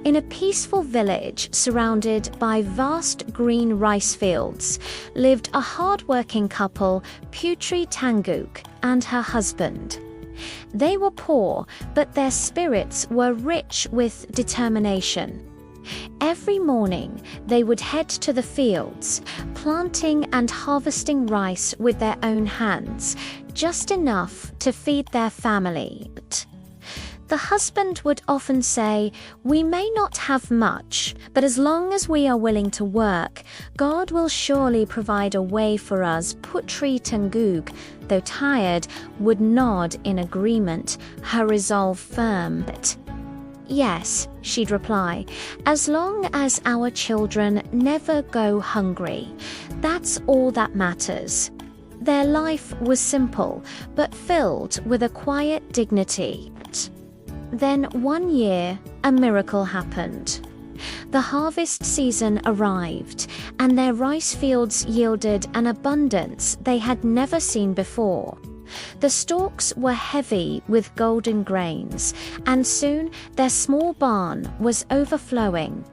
In a peaceful village surrounded by vast green rice fields lived a hard-working couple, Putri Tangguk and her husband. They were poor, but their spirits were rich with determination. Every morning, they would head to the fields, planting and harvesting rice with their own hands, just enough to feed their family. The husband would often say, "We may not have much, but as long as we are willing to work, God will surely provide a way for us." Putri Tangguk, though tired, would nod in agreement, her resolve firm. "Yes," she'd reply, "as long as our children never go hungry, that's all that matters." Their life was simple, but filled with a quiet dignity. Then one year, a miracle happened. The harvest season arrived, and their rice fields yielded an abundance they had never seen before. The stalks were heavy with golden grains, and soon their small barn was overflowing.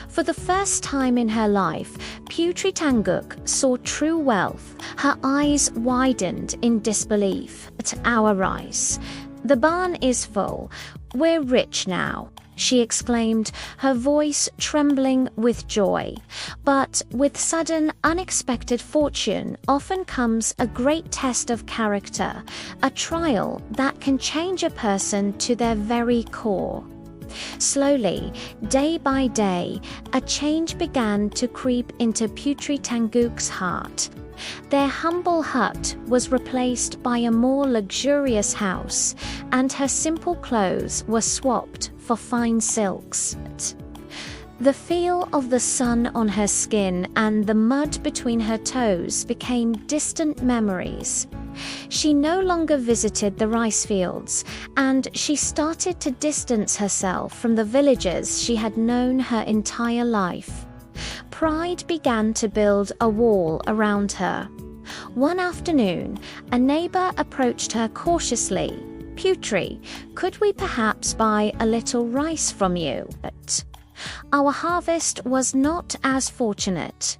For the first time in her life, Putri Tangguk saw true wealth. Her eyes widened in disbelief. "Our rice. The barn is full. We're rich now," she exclaimed, her voice trembling with joy. But with sudden, unexpected fortune often comes a great test of character, a trial that can change a person to their very core. Slowly, day by day, a change began to creep into Putri Tangguk's heart. Their humble hut was replaced by a more luxurious house, and her simple clothes were swapped for fine silks. The feel of the sun on her skin and the mud between her toes became distant memories. She no longer visited the rice fields, and she started to distance herself from the villages she had known her entire life. Pride began to build a wall around her. One afternoon, a neighbor approached her cautiously. "Putri, could we perhaps buy a little rice from you?" Our harvest was not as fortunate.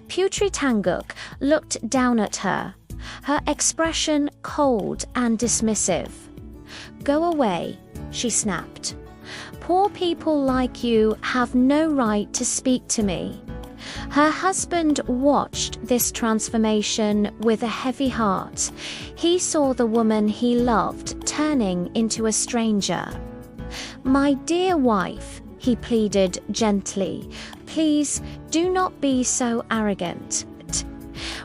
Putri Tangguk looked down at her, her expression cold and dismissive. "Go away," she snapped. "Poor people like you have no right to speak to me." Her husband watched this transformation with a heavy heart. He saw the woman he loved turning into a stranger. "My dear wife," he pleaded gently, "please do not be so arrogant.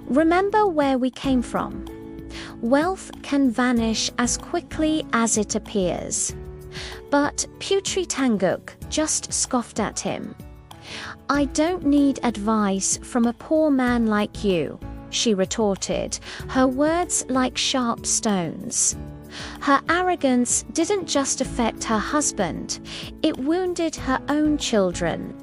Remember where we came from. Wealth can vanish as quickly as it appears." But Putri Tangguk just scoffed at him. "I don't need advice from a poor man like you," she retorted, her words like sharp stones. Her arrogance didn't just affect her husband, it wounded her own children.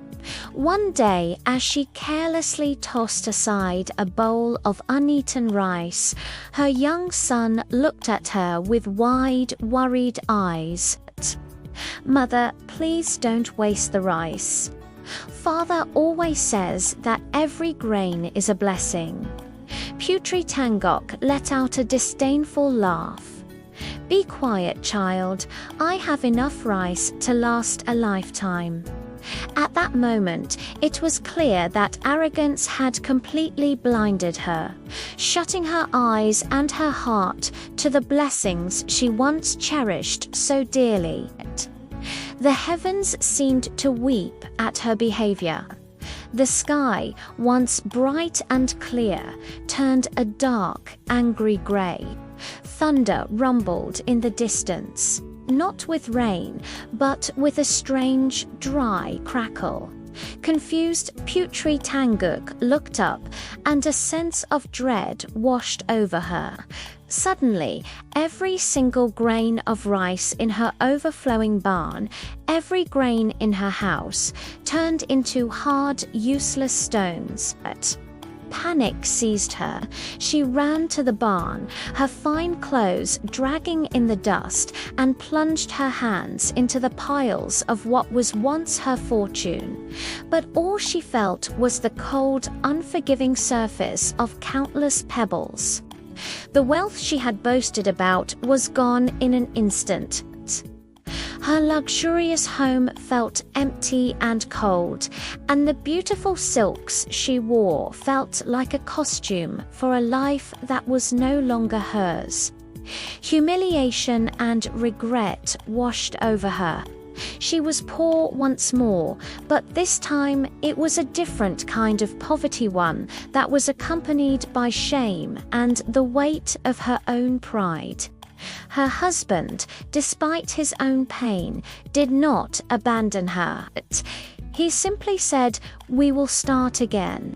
One day, as she carelessly tossed aside a bowl of uneaten rice, her young son looked at her with wide, worried eyes. "Mother, please don't waste the rice. Father always says that every grain is a blessing." Putri Tangguk let out a disdainful laugh. "Be quiet, child. I have enough rice to last a lifetime." At that moment, it was clear that arrogance had completely blinded her, shutting her eyes and her heart to the blessings she once cherished so dearly. The heavens seemed to weep at her behavior. The sky, once bright and clear, turned a dark, angry grey. Thunder rumbled in the distance, not with rain, but with a strange, dry crackle. Confused Putri Tangguk looked up, and a sense of dread washed over her. Suddenly, every single grain of rice in her overflowing barn, every grain in her house, turned into hard, useless stones. Panic seized her. She ran to the barn, her fine clothes dragging in the dust, and plunged her hands into the piles of what was once her fortune. But all she felt was the cold, unforgiving surface of countless pebbles. The wealth she had boasted about was gone in an instant. Her luxurious home felt empty and cold, and the beautiful silks she wore felt like a costume for a life that was no longer hers. Humiliation and regret washed over her. She was poor once more, but this time it was a different kind of poverty, one that was accompanied by shame and the weight of her own pride. Her husband, despite his own pain, did not abandon her. He simply said, "We will start again.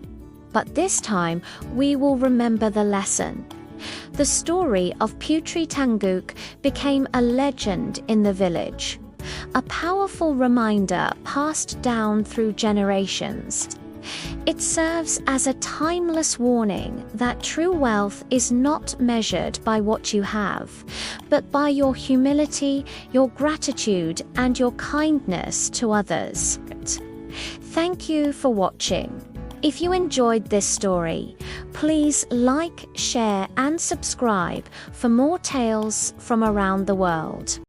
But this time, we will remember the lesson." The story of Putri Tangguk became a legend in the village, a powerful reminder passed down through generations. It serves as a timeless warning that true wealth is not measured by what you have, but by your humility, your gratitude, and your kindness to others. Thank you for watching. If you enjoyed this story, please like, share, and subscribe for more tales from around the world.